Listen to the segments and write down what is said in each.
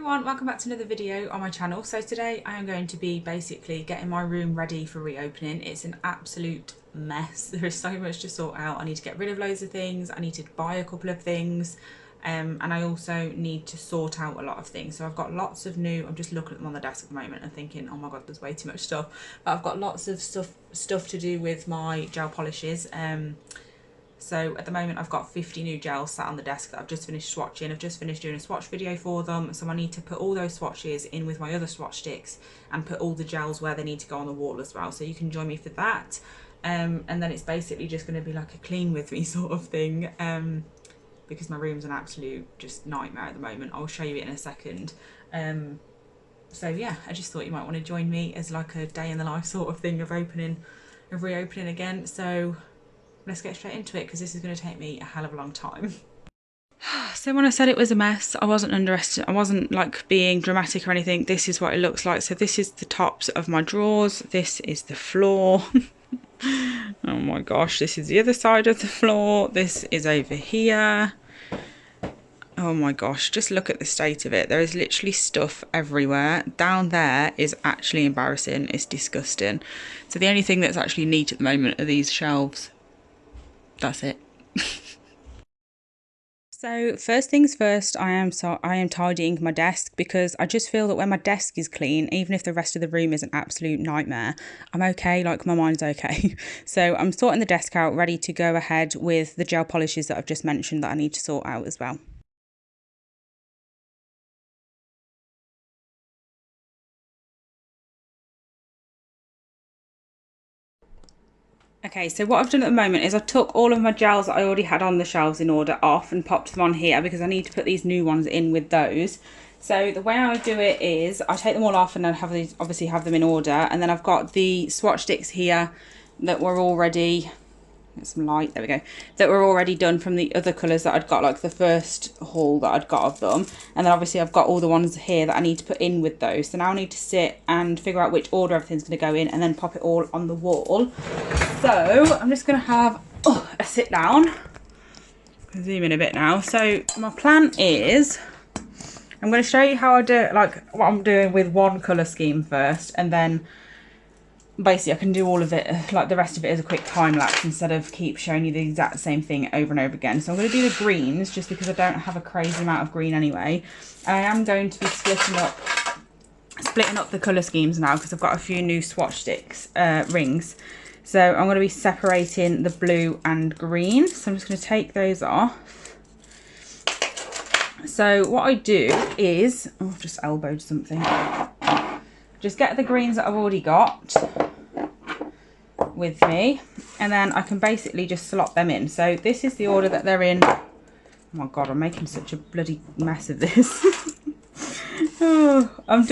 everyone, welcome back to another video on my channel. So today I am going to be basically getting my room ready for reopening. It's an absolute mess. There is so much to sort out. I need to get rid of loads of things, I need to buy a couple of things, and I also need to sort out a lot of things. So I've got lots of new, I'm just looking at them on the desk at the moment and thinking, oh my god, there's way too much stuff. But I've got lots of stuff to do with my gel polishes. So at the moment I've got 50 new gels sat on the desk that I've just finished swatching. I've just finished doing a swatch video for them, so I need to put all those swatches in with my other swatch sticks and put all the gels where they need to go on the wall as well. So you can join me for that. And then it's basically just going to be like a clean with me sort of thing, because my room's an absolute just nightmare at the moment. I'll show you it in a second. So yeah, I just thought you might want to join me as like a day in the life sort of thing of reopening again. So let's get straight into it, because this is going to take me a hell of a long time. So when I said it was a mess, I wasn't like being dramatic or anything. This is what it looks like. So this is the tops of my drawers. This is the floor. Oh my gosh, this is the other side of the floor. This is over here. Oh my gosh, just look at the state of it. There is literally stuff everywhere. Down there is actually embarrassing. It's disgusting. So the only thing that's actually neat at the moment are these shelves. That's it. So first things first, I am tidying my desk, because I just feel that when my desk is clean, even if the rest of the room is an absolute nightmare, I'm okay, like my mind's okay. So I'm sorting the desk out, ready to go ahead with the gel polishes that I've just mentioned that I need to sort out as well. Okay, so what I've done at the moment is I took all of my gels that I already had on the shelves in order off and popped them on here, because I need to put these new ones in with those. So the way I do it is I take them all off and then obviously have them in order, and then I've got the swatch sticks here that were already, get some light, there we go, that were already done from the other colours that I'd got, like the first haul that I'd got of them. And then obviously I've got all the ones here that I need to put in with those. So now I need to sit and figure out which order everything's going to go in and then pop it all on the wall. So I'm just going to have a sit down. I'll zoom in a bit now. So my plan is, I'm going to show you how I do it, like what I'm doing with one colour scheme first, and then basically I can do all of it, like the rest of it as a quick time lapse instead of keep showing you the exact same thing over and over again. So I'm going to do the greens just because I don't have a crazy amount of green anyway. And I am going to be splitting up the colour schemes now, because I've got a few new swatch sticks, rings. So I'm going to be separating the blue and green. So I'm just going to take those off. So what I do is, oh, I've just elbowed something. Just get the greens that I've already got with me, and then I can basically just slot them in. So this is the order that they're in. Oh my god, I'm making such a bloody mess of this. Oh, I'm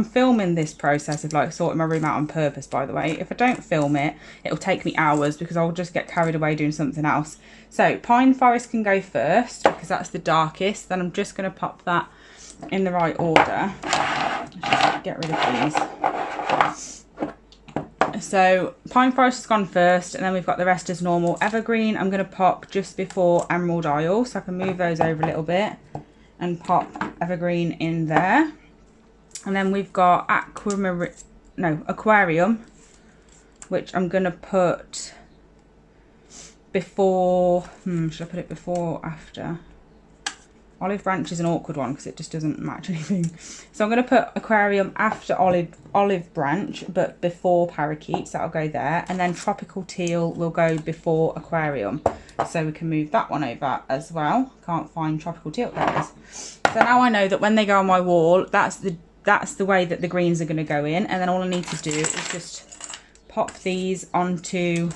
filming this process of like sorting my room out on purpose, by the way. If I don't film it, it'll take me hours because I'll just get carried away doing something else. So Pine Forest can go first because that's the darkest. Then I'm just going to pop that in the right order. Let's just get rid of these. So Pine Forest has gone first, and then we've got the rest as normal. Evergreen I'm going to pop just before Emerald Isle, so I can move those over a little bit and pop Evergreen in there. And then we've got Aquarium, which I'm going to put before, should I put it before or after? Olive Branch is an awkward one because it just doesn't match anything. So I'm going to put Aquarium after Olive Branch, but before Parakeet, so that'll go there. And then Tropical Teal will go before Aquarium. So we can move that one over as well. Can't find Tropical Teal, there it is. So now I know that when they go on my wall, that's the way that the greens are going to go in. And then all I need to do is just pop these onto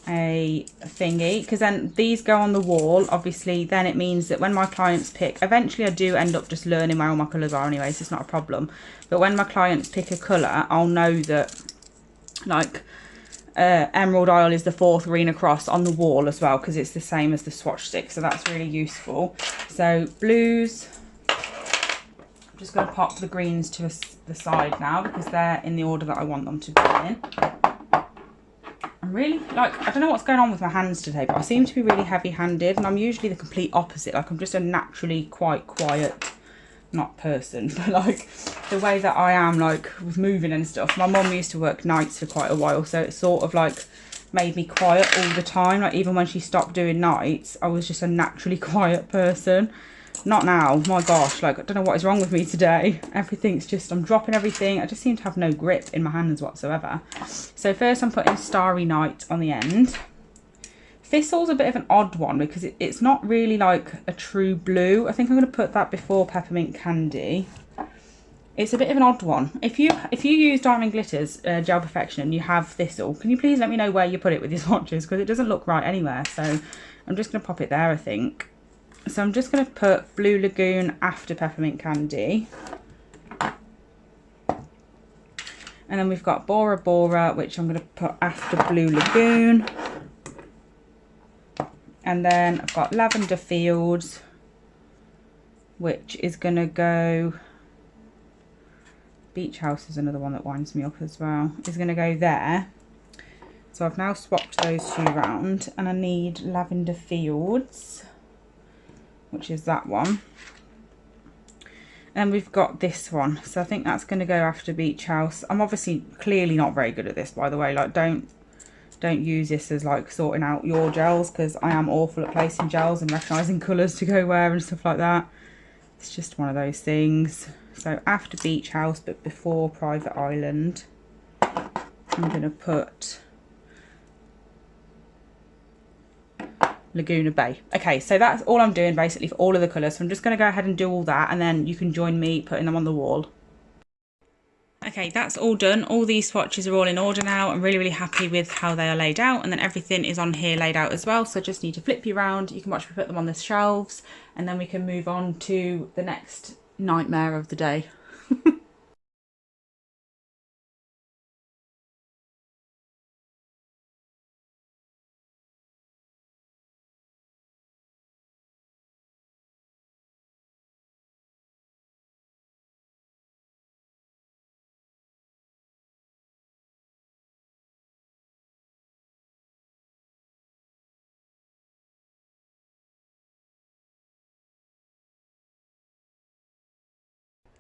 a thingy, because then these go on the wall. Obviously then it means that when my clients pick, eventually I do end up just learning where all my colours are anyway, so it's not a problem. But when my clients pick a colour, I'll know that like Emerald Isle is the 4th green across on the wall as well, because it's the same as the swatch stick, so that's really useful. So blues, I'm just going to pop the greens to the side now because they're in the order that I want them to be in. I'm really, like, I don't know what's going on with my hands today, but I seem to be really heavy-handed, and I'm usually the complete opposite. Like, I'm just a naturally quite quiet not person, but like the way that I am, like with moving and stuff. My mum used to work nights for quite a while, so it sort of like made me quiet all the time. Like even when she stopped doing nights, I was just a naturally quiet person. Not now, my gosh, like I don't know what is wrong with me today. Everything's just, I'm dropping everything. I just seem to have no grip in my hands whatsoever. So first I'm putting Starry Night on the end. Thistle's a bit of an odd one because it's not really like a true blue. I think I'm going to put that before Peppermint Candy. It's a bit of an odd one. If you use Diamond Glitters Gel Perfection and you have Thistle, can you please let me know where you put it with your swatches, because it doesn't look right anywhere. So I'm just going to pop it there, I think. So I'm just going to put Blue Lagoon after Peppermint Candy. And then we've got Bora Bora, which I'm going to put after Blue Lagoon. And then I've got Lavender Fields, which is going to go... Beach House is another one that winds me up as well. Is going to go there. So I've now swapped those two round. And I need Lavender Fields, which is that one. And we've got this one. So I think that's going to go after Beach House. I'm obviously clearly not very good at this, by the way. Like, don't use this as like sorting out your gels, because I am awful at placing gels and recognising colours to go where and stuff like that. It's just one of those things. So after Beach House but before Private Island, I'm going to put Laguna Bay. Okay, so that's all I'm doing basically for all of the colours. So I'm just going to go ahead and do all that, and then you can join me putting them on the wall. Okay, that's all done. All these swatches are all in order now. I'm really, really happy with how they are laid out, and then everything is on here laid out as well. So I just need to flip you around. You can watch me put them on the shelves, and then we can move on to the next nightmare of the day.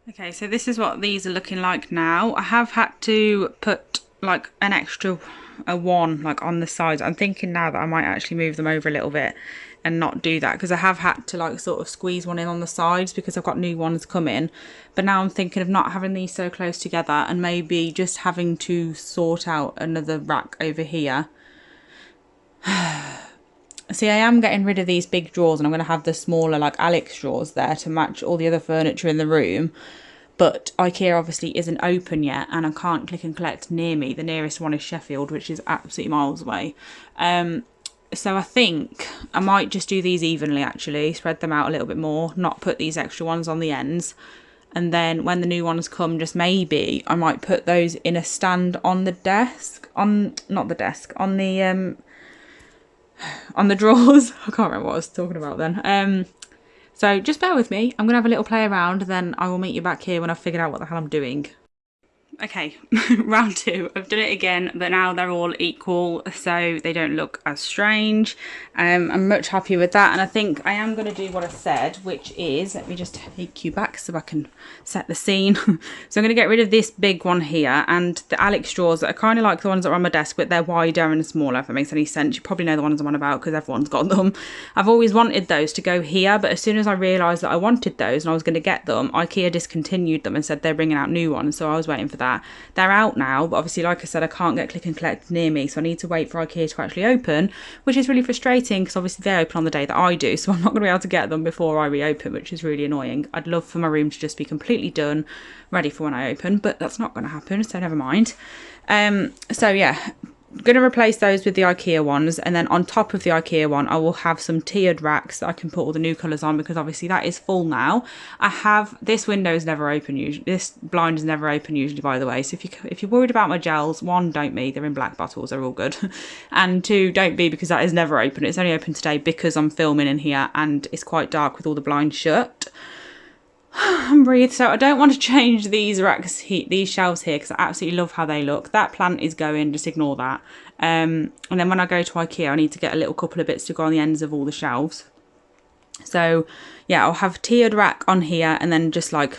Okay, so this is what these are looking like now. I have had to put like an extra one like on the sides. I'm thinking now that I might actually move them over a little bit and not do that, because I have had to like sort of squeeze one in on the sides because I've got new ones coming. But now I'm thinking of not having these so close together and maybe just having to sort out another rack over here. See, I am getting rid of these big drawers, and I'm going to have the smaller like Alex drawers there to match all the other furniture in the room. But IKEA obviously isn't open yet, and I can't click and collect near me. The nearest one is Sheffield, which is absolutely miles away. So I think I might just do these evenly, actually, spread them out a little bit more, not put these extra ones on the ends. And then when the new ones come, just maybe I might put those in a stand on the desk, not the desk, on the drawers. I can't remember what I was talking about then. So just bear with me. I'm going to have a little play around, then I will meet you back here when I've figured out what the hell I'm doing. Okay, round two. I've done it again, but now they're all equal, so they don't look as strange. I'm much happier with that, and I think I am going to do what I said, which is, let me just take you back so I can set the scene. So I'm going to get rid of this big one here, and the Alex drawers that are kind of like the ones that are on my desk, but they're wider and smaller, if that makes any sense. You probably know the ones I'm on about because everyone's got them. I've always wanted those to go here, but as soon as I realised that I wanted those and I was going to get them, IKEA discontinued them and said they're bringing out new ones, so I was waiting for that. They're out now, but obviously, like I said, I can't get click and collect near me, so I need to wait for IKEA to actually open, which is really frustrating because obviously they open on the day that I do, so I'm not going to be able to get them before I reopen, which is really annoying. I'd love for my room to just be completely done, ready for when I open, but that's not going to happen, so never mind. So yeah, going to replace those with the IKEA ones, and then on top of the IKEA one I will have some tiered racks that I can put all the new colours on, because obviously that is full now. I have, this window is never open usually, this blind is never open usually, by the way, so if you're worried about my gels, one, don't be, they're in black bottles, they're all good. And two, don't be, because that is never open. It's only open today because I'm filming in here and it's quite dark with all the blinds shut. And breathe. So I don't want to change these racks, these shelves here, because I absolutely love how they look. That plant is going, just ignore that. And then when I go to IKEA, I need to get a little couple of bits to go on the ends of all the shelves. So yeah, I'll have tiered rack on here, and then just like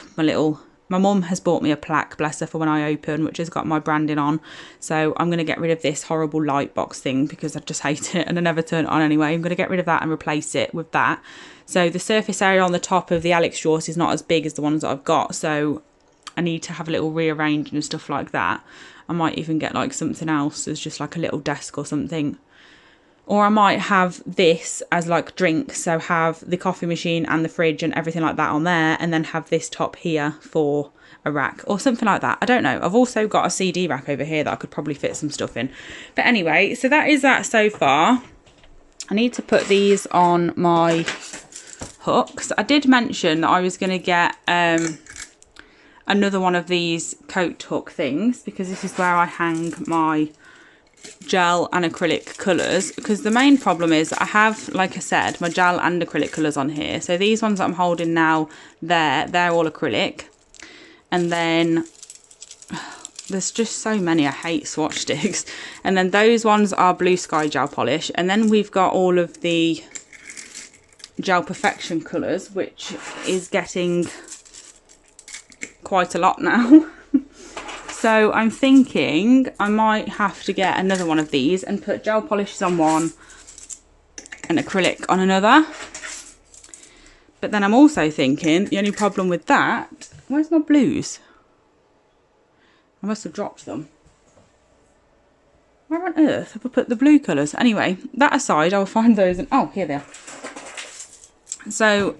my mum has bought me a plaque, bless her, for when I open, which has got my branding on. So I'm going to get rid of this horrible light box thing because I just hate it and I never turn it on anyway. I'm going to get rid of that and replace it with that. So the surface area on the top of the Alex drawers is not as big as the ones that I've got. So I need to have a little rearranging and stuff like that. I might even get like something else as just like a little desk or something. Or I might have this as like drinks, so have the coffee machine and the fridge and everything like that on there, and then have this top here for a rack or something like that. I don't know. I've also got a CD rack over here that I could probably fit some stuff in. But anyway, so that is that so far. I need to put these on my hooks. I did mention that I was going to get another one of these coat hook things, because this is where I hang my gel and acrylic colours, because the main problem is I have, like I said, my gel and acrylic colours on here. So these ones that I'm holding now, they're all acrylic, and then there's just so many, I hate swatch sticks, and then those ones are Blue Sky gel polish, and then we've got all of the Gel Perfection colours, which is getting quite a lot now. So I'm thinking I might have to get another one of these and put gel polishes on one and acrylic on another. But then I'm also thinking the only problem with that, where's my blues? I must have dropped them. Where on earth have I put the blue colours? Anyway, that aside, I'll find those and oh, here they are. So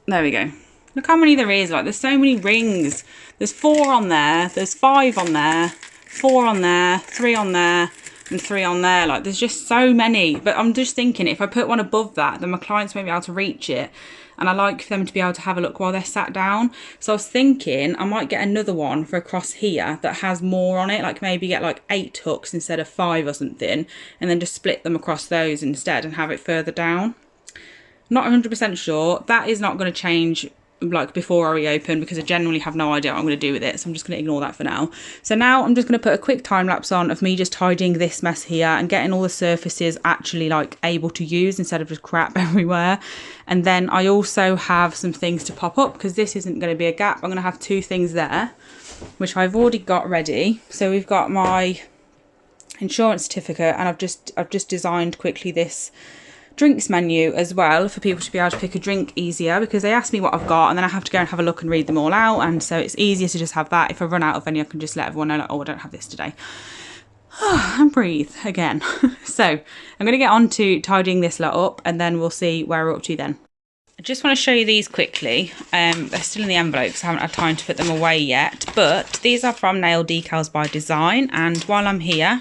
there we go. Look how many there is. Like, there's so many rings. There's 4 on there, there's 5 on there, 4 on there, 3 on there, and 3 on there. Like, there's just so many. But I'm just thinking, if I put one above that, then my clients won't be able to reach it, and I like for them to be able to have a look while they're sat down. So I was thinking I might get another one for across here that has more on it, like maybe get like 8 hooks instead of 5 or something, and then just split them across those instead and have it further down. Not 100% sure. That is not going to change like before I reopen, because I generally have no idea what I'm going to do with it, so I'm just going to ignore that for now. So now I'm just going to put a quick time lapse on of me just tidying this mess here and getting all the surfaces actually like able to use instead of just crap everywhere. And then I also have some things to pop up, because this isn't going to be a gap. I'm going to have 2 things there which I've already got ready. So we've got my insurance certificate, and I've just designed quickly this drinks menu as well for people to be able to pick a drink easier, because they ask me what I've got and then I have to go and have a look and read them all out, and so it's easier to just have that. If I run out of any, I can just let everyone know, like, oh, I don't have this today. And breathe again. So I'm going to get on to tidying this lot up, and then we'll see where we're up to then. I just want to show you these quickly. They're still in the envelopes, I haven't had time to put them away yet, but these are from Nail Decals by Design, and while I'm here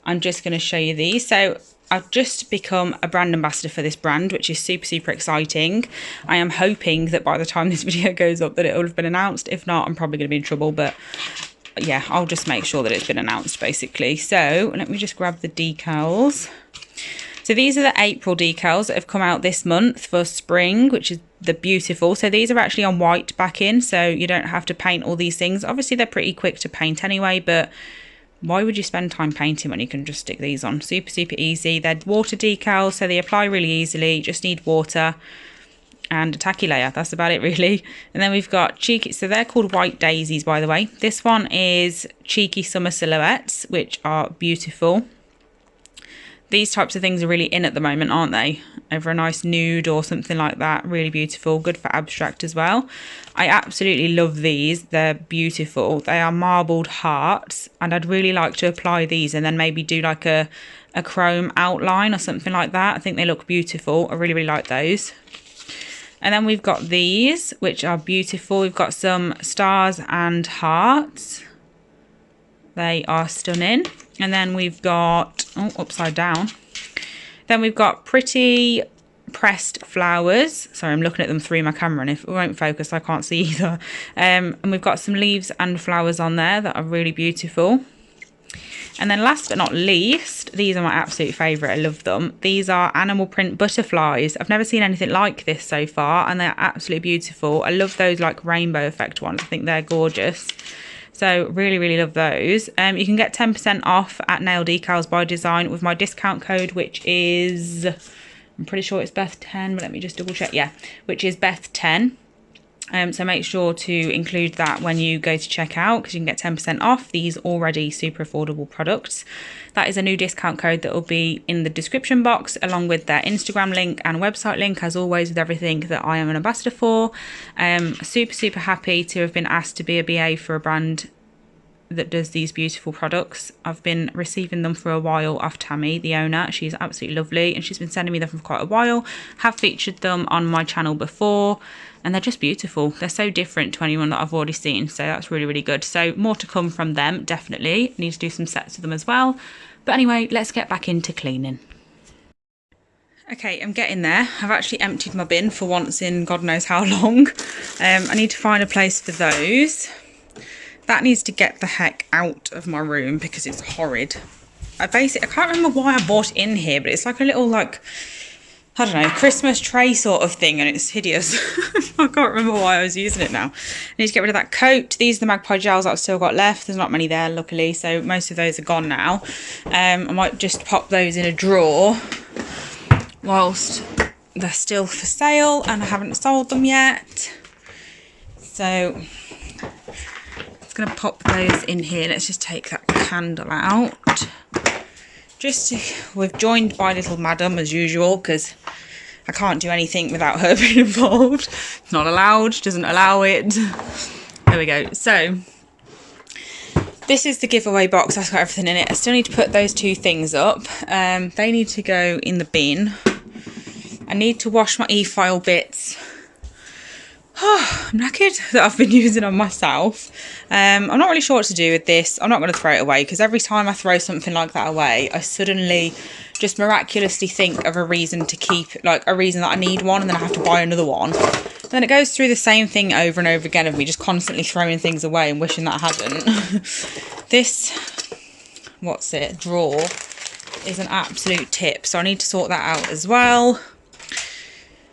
I'm just going to show you these. So I've just become a brand ambassador for this brand, which is super, super exciting. I am hoping that by the time this video goes up that it will have been announced. If not, I'm probably going to be in trouble, but yeah, I'll just make sure that it's been announced basically. So let me just grab the decals. So these are the April decals that have come out this month for spring, which is the beautiful. So these are actually on white backing, so you don't have to paint all these things. Obviously they're pretty quick to paint anyway, but why would you spend time painting when you can just stick these on? Super, super easy. They're water decals, so they apply really easily. You just need water and a tacky layer. That's about it, really. And then we've got cheeky, so they're called White Daisies, by the way. This one is Cheeky Summer Silhouettes, which are beautiful. These types of things are really in at the moment, aren't they? Over a nice nude or something like that. Really beautiful. Good for abstract as well. I absolutely love these. They're beautiful. They are marbled hearts, and I'd really like to apply these and then maybe do like a chrome outline or something like that. I think they look beautiful. I really, really like those. And then we've got these, which are beautiful. We've got some stars and hearts. They are stunning. And then we've got, oh, upside down. Then we've got pretty pressed flowers. Sorry, I'm looking at them through my camera, and if it won't focus, I can't see either. And we've got some leaves and flowers on there that are really beautiful. And then last but not least, these are my absolute favourite. I love them. These are animal print butterflies. I've never seen anything like this so far, and they're absolutely beautiful. I love those like rainbow effect ones. I think they're gorgeous. So really, really love those. You can get 10% off at Nail Decals by Design with my discount code, which is I'm pretty sure it's Beth 10, but let me just double check. Yeah, which is Beth 10. So make sure to include that when you go to check out, because you can get 10% off these already super affordable products. That is a new discount code that will be in the description box, along with their Instagram link and website link, as always with everything that I am an ambassador for. Super happy to have been asked to be a BA for a brand that does these beautiful products. I've been receiving them for a while off Tammy, the owner. She's absolutely lovely, and she's been sending me them for quite a while. Have featured them on my channel before, and they're just beautiful. They're so different to anyone that I've already seen, so that's really good. So more to come from them, definitely. Need to do some sets of them as well. But anyway, let's get back into cleaning. Okay, I'm getting there. I've actually emptied my bin for once in God knows how long. I need to find a place for those. That needs to get the heck out of my room because it's horrid. I can't remember why I bought it in here, but it's like a little, like, I don't know, Christmas tray sort of thing, and it's hideous. I can't remember why I was using it now. I need to get rid of that coat. These are the Magpie gels that I've still got left. There's not many there, luckily, so most of those are gone now. I might just pop those in a drawer whilst they're still for sale and I haven't sold them yet. So going to pop those in here. Let's just take that candle out. We've joined by little madam as usual, because I can't do anything without her being involved. It's not allowed, doesn't allow it. There we go. So this is the giveaway box. That's got everything in it. I still need to put those two things up. They need to go in the bin. I need to wash my e-file bits. I'm knackered that I've been using on myself. I'm not really sure what to do with this. I'm not going to throw it away, because every time I throw something like that away, I suddenly just miraculously think of a reason to keep, like a reason that I need one, and then I have to buy another one. Then it goes through the same thing over and over again of me just constantly throwing things away and wishing that I hadn't. This, drawer is an absolute tip, so I need to sort that out as well.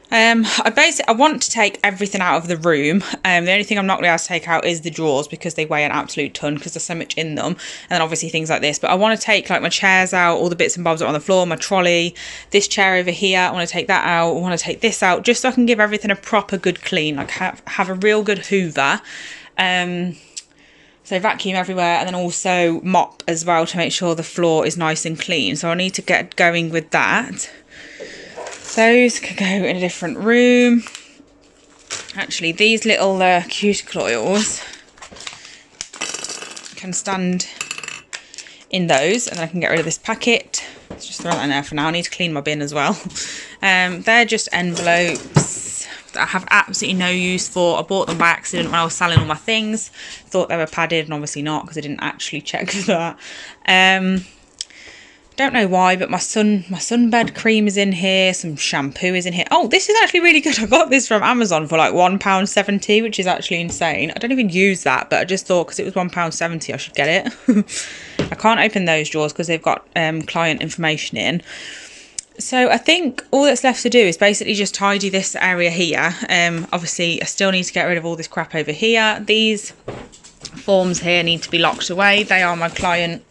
I want to take everything out of the room. The only thing I'm not going to be able to take out is the drawers, because they weigh an absolute ton, because there's so much in them, and then obviously things like this. But I want to take like my chairs out, all the bits and bobs that are on the floor, my trolley, this chair over here. I want to take that out. I want to take this out, just so I can give everything a proper good clean, like have a real good hoover. So vacuum everywhere, and then also mop as well to make sure the floor is nice and clean. So I need to get going with that. Those can go in a different room. Actually, these little cuticle oils can stand in those, and then I can get rid of this packet. Let's just throw that in there for now. I need to clean my bin as well. They're just envelopes that I have absolutely no use for. I bought them by accident when I was selling all my things. Thought they were padded, and obviously not, because I didn't actually check for that. Don't know why, but my sunbed cream is in here. Some shampoo is in here. Oh, this is actually really good. I got this from Amazon for like £1.70, which is actually insane. I don't even use that, but I just thought because it was £1.70, I should get it. I can't open those drawers because they've got client information in. So I think all that's left to do is basically just tidy this area here. Obviously, I still need to get rid of all this crap over here. These forms here need to be locked away. They are my client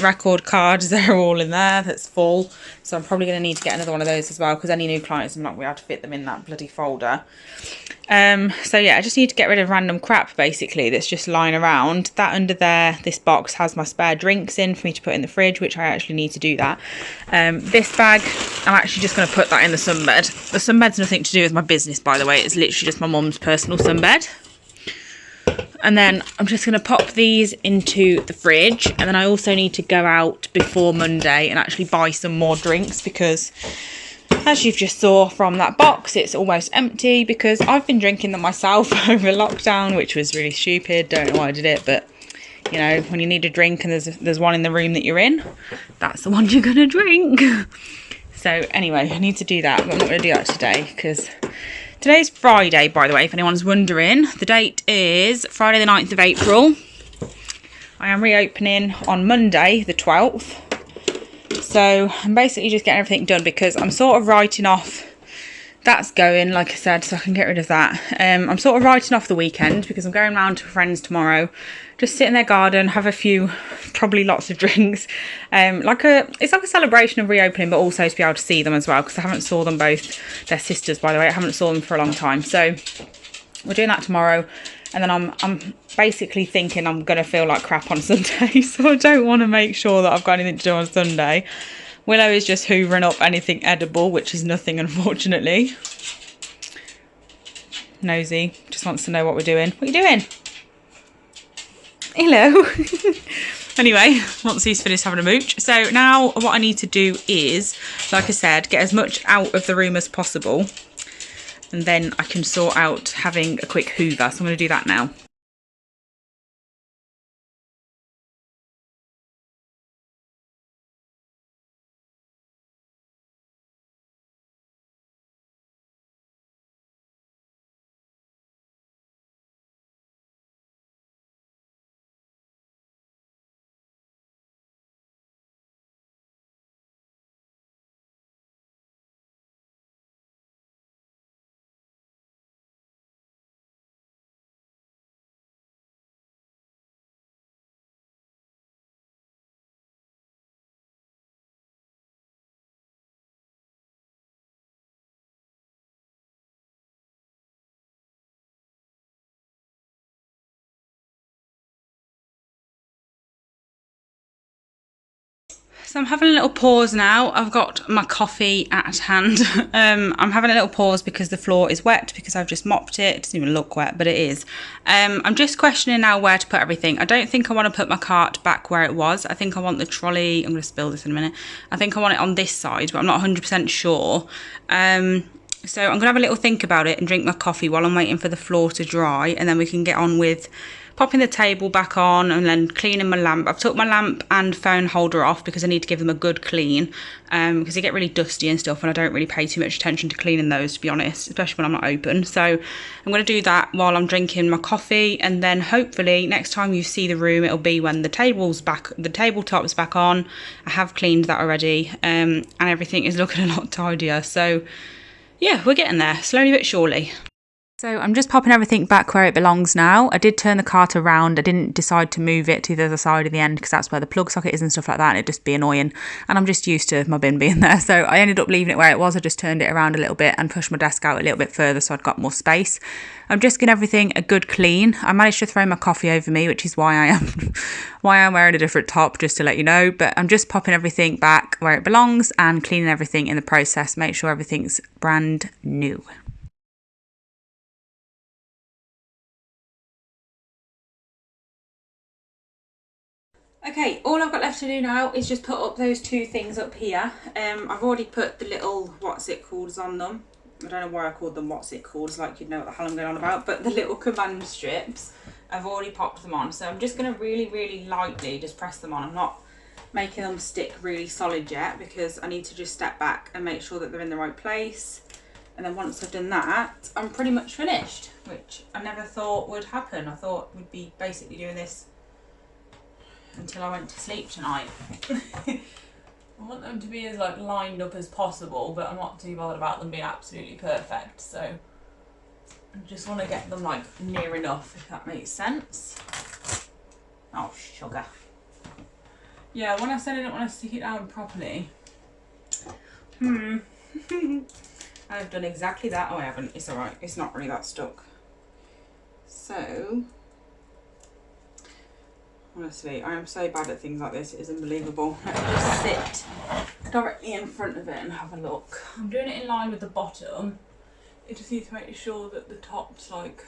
record cards. They're all in there. That's full, so I'm probably going to need to get another one of those as well, because any new clients I'm not going to be able to fit them in that bloody folder. So yeah, I just need to get rid of random crap basically that's just lying around. That under there, this box has my spare drinks in for me to put in the fridge, which I actually need to do that. This bag, I'm actually just going to put that in the sunbed. The sunbed's nothing to do with my business, by the way. It's literally just my mum's personal sunbed. And then I'm just going to pop these into the fridge. And then I also need to go out before Monday and actually buy some more drinks, because as you've just saw from that box, it's almost empty, because I've been drinking them myself over lockdown, which was really stupid. Don't know why I did it, but you know, when you need a drink and there's one in the room that you're in, that's the one you're going to drink. So anyway, I need to do that, but I'm not going to do that today, because today's Friday, by the way, if anyone's wondering. The date is Friday the 9th of April. I am reopening on Monday the 12th. So I'm basically just getting everything done, because I'm sort of writing off that's going, like I said, so I can get rid of that. I'm sort of writing off the weekend because I'm going round to friends tomorrow. Just sit in their garden, have a few, probably lots of drinks. It's like a celebration of reopening, but also to be able to see them as well, because I haven't saw them both. They're sisters, by the way. I haven't saw them for a long time. So we're doing that tomorrow. And then I'm basically thinking I'm going to feel like crap on Sunday. So I don't want to make sure that I've got anything to do on Sunday. Willow is just hoovering up anything edible, which is nothing, unfortunately. Nosy, just wants to know what we're doing. What are you doing? Hello. Anyway, once he's finished having a mooch. So now what I need to do is, like I said, get as much out of the room as possible. And then I can sort out having a quick hoover. So I'm going to do that now. So I'm having a little pause now. I've got my coffee at hand. I'm having a little pause because the floor is wet because I've just mopped it. It doesn't even look wet, but it is. I'm just questioning now where to put everything. I don't think I want to put my cart back where it was. I think I want the trolley. I'm going to spill this in a minute. I think I want it on this side, but I'm not 100% sure. So I'm going to have a little think about it and drink my coffee while I'm waiting for the floor to dry, and then we can get on with popping the table back on and then cleaning my lamp. I've took my lamp and phone holder off because I need to give them a good clean, because they get really dusty and stuff, and I don't really pay too much attention to cleaning those, to be honest, especially when I'm not open. So I'm going to do that while I'm drinking my coffee, and then hopefully next time you see the room, it'll be when the tabletop's back on. I have cleaned that already, and everything is looking a lot tidier. So yeah, we're getting there, slowly but surely. So I'm just popping everything back where it belongs now. I did turn the cart around. I didn't decide to move it to the other side of the end because that's where the plug socket is and stuff like that, and it'd just be annoying. And I'm just used to my bin being there. So I ended up leaving it where it was. I just turned it around a little bit and pushed my desk out a little bit further so I'd got more space. I'm just giving everything a good clean. I managed to throw my coffee over me, which is why I'm wearing a different top, just to let you know. But I'm just popping everything back where it belongs and cleaning everything in the process. Make sure everything's brand new. Okay, all I've got left to do now is just put up those two things up here. I've already put the little what's it called on them. I don't know why I called them what's it called, it's like you'd know what the hell I'm going on about, but the little command strips, I've already popped them on. So I'm just going to really lightly just press them on. I'm not making them stick really solid yet because I need to just step back and make sure that they're in the right place. And then once I've done that, I'm pretty much finished, which I never thought would happen. I thought we'd be basically doing this until I went to sleep tonight. I want them to be as like lined up as possible, but I'm not too bothered about them being absolutely perfect. So I just want to get them like near enough, if that makes sense. Oh, sugar. Yeah, when I said I didn't want to stick it down properly. I've done exactly that. Oh, I haven't. It's alright. It's not really that stuck. So honestly, I am so bad at things like this, it is unbelievable. Let me just sit directly in front of it and have a look. I'm doing it in line with the bottom. I just need to make sure that the top's like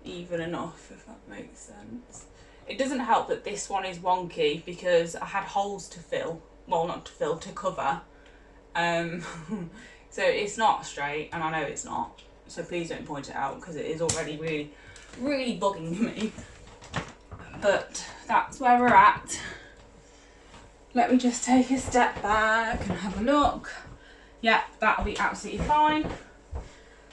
even enough, if that makes sense. It doesn't help that this one is wonky because I had holes to fill. Well, not to fill, to cover. So it's not straight, and I know it's not. So please don't point it out because it is already really bugging me. But that's where we're at. Let me just take a step back and have a look. Yeah, that'll be absolutely fine.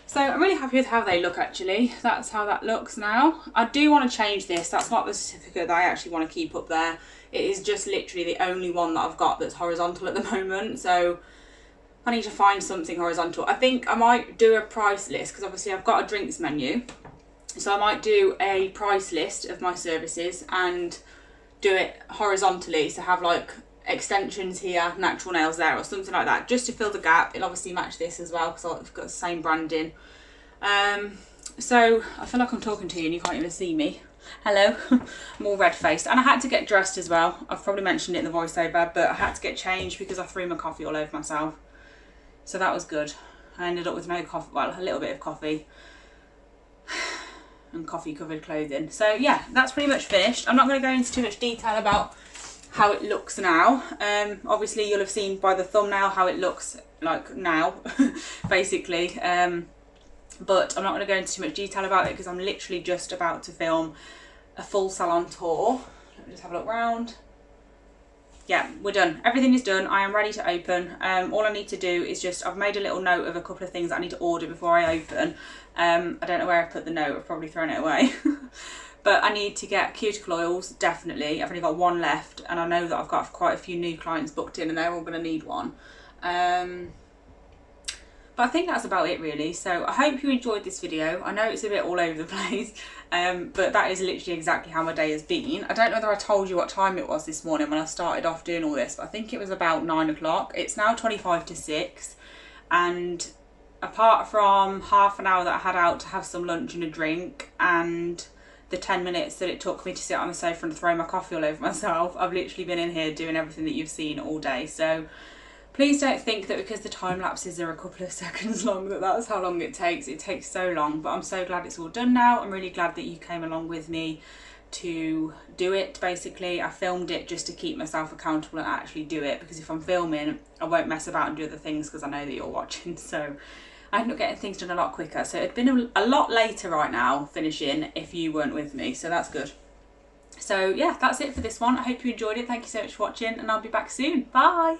So I'm really happy with how they look actually. That's how that looks now. I do want to change this. That's not the certificate that I actually want to keep up there. It is just literally the only one that I've got that's horizontal at the moment. So I need to find something horizontal. I think I might do a price list because obviously I've got a drinks menu. So I might do a price list of my services and do it horizontally. So have like extensions here, natural nails there, or something like that, just to fill the gap. It'll obviously match this as well because I've got the same branding. So I feel like I'm talking to you and you can't even see me. Hello. I'm all red faced and I had to get dressed as well. I've probably mentioned it in the voiceover, but I had to get changed because I threw my coffee all over myself. So that was good. I ended up with no coffee, well, a little bit of coffee and coffee covered clothing. So yeah, that's pretty much finished. I'm not going to go into too much detail about how it looks now. Obviously you'll have seen by the thumbnail how it looks like now, basically. But I'm not going to go into too much detail about it because I'm literally just about to film a full salon tour. Let me just have a look round. Yeah, we're done. Everything is done. I am ready to open. All I need to do is just, I've made a little note of a couple of things that I need to order before I open. I don't know where I put the note. I've probably thrown it away. But I need to get cuticle oils, definitely. I've only got one left and I know that I've got quite a few new clients booked in and they're all going to need one. But I think that's about it really. So I hope you enjoyed this video. I know it's a bit all over the place, but that is literally exactly how my day has been. I don't know whether I told you what time it was this morning when I started off doing all this, but I think it was about 9 o'clock. It's now 25 to 6. And apart from half an hour that I had out to have some lunch and a drink and the 10 minutes that it took me to sit on the sofa and throw my coffee all over myself, I've literally been in here doing everything that you've seen all day. So please don't think that because the time lapses are a couple of seconds long that that's how long it takes. It takes so long, but I'm so glad it's all done now. I'm really glad that you came along with me to do it. Basically, I filmed it just to keep myself accountable and actually do it, because if I'm filming, I won't mess about and do other things because I know that you're watching. So I end up getting things done a lot quicker. So it'd been a lot later right now finishing if you weren't with me, so that's good. So yeah, that's it for this one. I hope you enjoyed it. Thank you so much for watching and I'll be back soon. Bye.